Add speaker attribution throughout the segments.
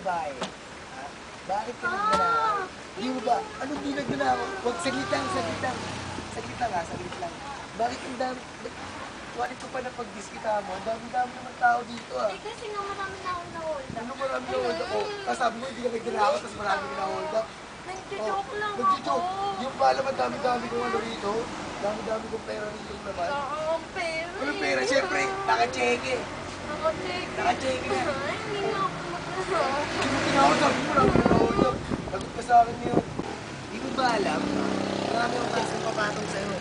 Speaker 1: babae? Ha? Bakit ka nagnanakaw? Di mo ba? Anong di nagnanakaw? Huwag saglit lang. Saglit lang. Bakit ang dami? Walit ko pa na pag-diskita mo, ang dami-dami naman tao dito ah.
Speaker 2: Eh kasi nga marami na akong na-hold up.
Speaker 1: Ano marami na-hold up? Tapos sabi mo, hindi ka nagnanakaw, tapos marami ka na-hold up.
Speaker 2: Nagjo-joke lang ako.
Speaker 1: Nagjo-joke. Yung pala, dami-dami kong ano rito. Dami-dami kong pera rito naman.
Speaker 2: Oo, pera.
Speaker 1: Anong pera? Siyempre, naka-cheque.
Speaker 2: Naka-cheque na. Ay, hindi nga ako mag-hold.
Speaker 1: Hindi mo tinawag, sabi mo, marami na na-hold up. Lagot ka sa akin yun. Hindi mo ba alam? Marami akong klaseng papatong sa'yo.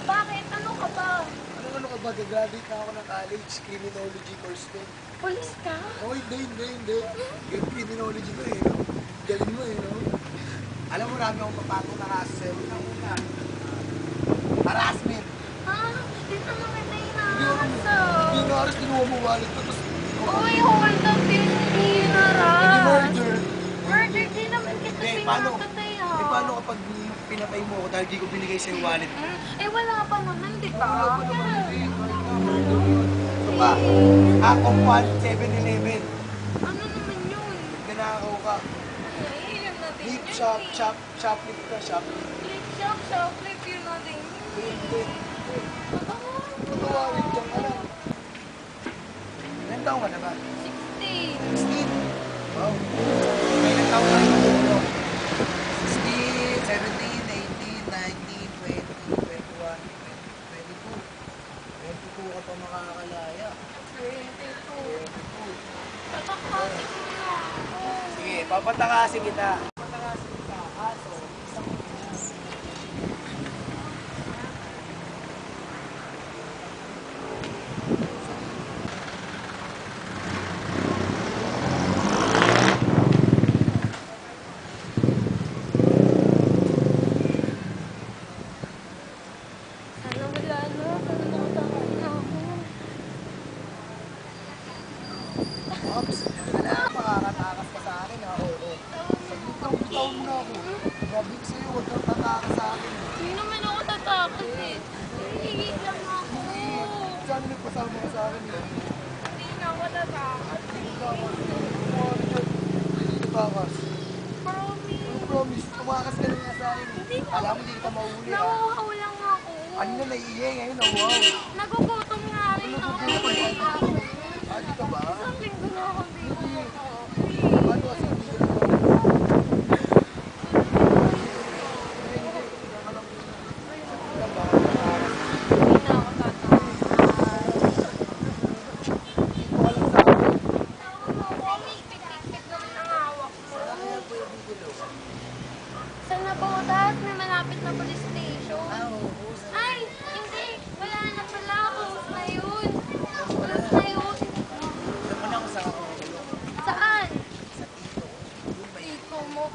Speaker 2: Bakit? Ano ka ba?
Speaker 1: Ano ka ba? Gagraduate na ako ng college, criminology course ko.
Speaker 2: Polis ka?
Speaker 1: Oh, hindi. Yung criminology ko eh, no? Galing mo eh, no? Alam mo, marami akong papatong na kaso sa'yo. Una, harassment.
Speaker 2: Ha? Dito naman na
Speaker 1: Hindi
Speaker 2: inaarasa.
Speaker 1: Hindi na-harass, kinuha mo wallet ko, tapos...
Speaker 2: Uy, hold up din. Hindi inaras.
Speaker 1: Hindi murder.
Speaker 2: Murder din naman kita pinapatay ha.
Speaker 1: Eh, paano kapag pinatay mo ako dahil di ko binigay sa'yo wallet ko?
Speaker 2: Eh, wala pa naman, di ba?
Speaker 1: Wala pa naman, eh. Murder yun. Ito pa, Akong 7-Eleven.
Speaker 2: Ano naman yun?
Speaker 1: Ganakaw ka.
Speaker 2: Eh, yun na din
Speaker 1: Lip
Speaker 2: yun
Speaker 1: shop,
Speaker 2: eh.
Speaker 1: shoplift ka, shoplift.
Speaker 2: Lip shop, shoplift, yun na din yun.
Speaker 1: Hindi.
Speaker 2: Totoo.
Speaker 1: Tutawawin dyan ka lang. Ilan taong ka na ba?
Speaker 2: 16.
Speaker 1: 16. Wow. May ilan taong ka na ba? 16, 17, 18, 19, 20, 21, 22. 22 ka pa makakalaya.
Speaker 2: 22.
Speaker 1: 22.
Speaker 2: Tatakasik mo na ako.
Speaker 1: Sige, papatakasin kita. Papatakasin kita. Aso, isang
Speaker 2: Sana wala na. Sana nakatakas na ako.
Speaker 1: Ops, wala, makakatakas ka sa akin ha. Oo. Saglit lang, bitawan mo na ako. Sabi ko sa'yo, huwag kang tatakas sa akin.
Speaker 2: Hindi naman ako tatakas eh. Hihigit lang ako.
Speaker 1: Saan nagpasama ka sa akin?
Speaker 2: Hindi na ako tatakas eh.
Speaker 1: Hindi takas.
Speaker 2: Promise.
Speaker 1: Promise, tumakas ka na nga sa akin.
Speaker 2: Hindi na.
Speaker 1: Alam mo, hindi kita mahuli ha.
Speaker 2: Nauuhaw lang ako.
Speaker 1: Ano na naiiye ngayon, wow.
Speaker 2: Nagugutom nga rin ako. Wait ako.
Speaker 1: Adi ka ba?
Speaker 2: Isang linggo na ako dito.
Speaker 1: Paano kasi hindi ka na
Speaker 2: Hindi na ako tatakas. Pumipit-pit naman ang hawak mo. Saan na po? Dahil may malapit na police station. Ay, hindi. Wala na pala. Close na yun. Close na yun.
Speaker 1: Naman ako sa ako.
Speaker 2: Saan?
Speaker 1: Sa tito.
Speaker 2: Tito mo.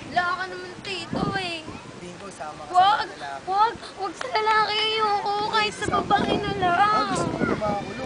Speaker 2: Wala ka naman tito eh.
Speaker 1: Hindi ko sama
Speaker 2: Wag sa lalaki ayoko. Kahit sa babae na lang.
Speaker 1: Gusto mo na ba ako?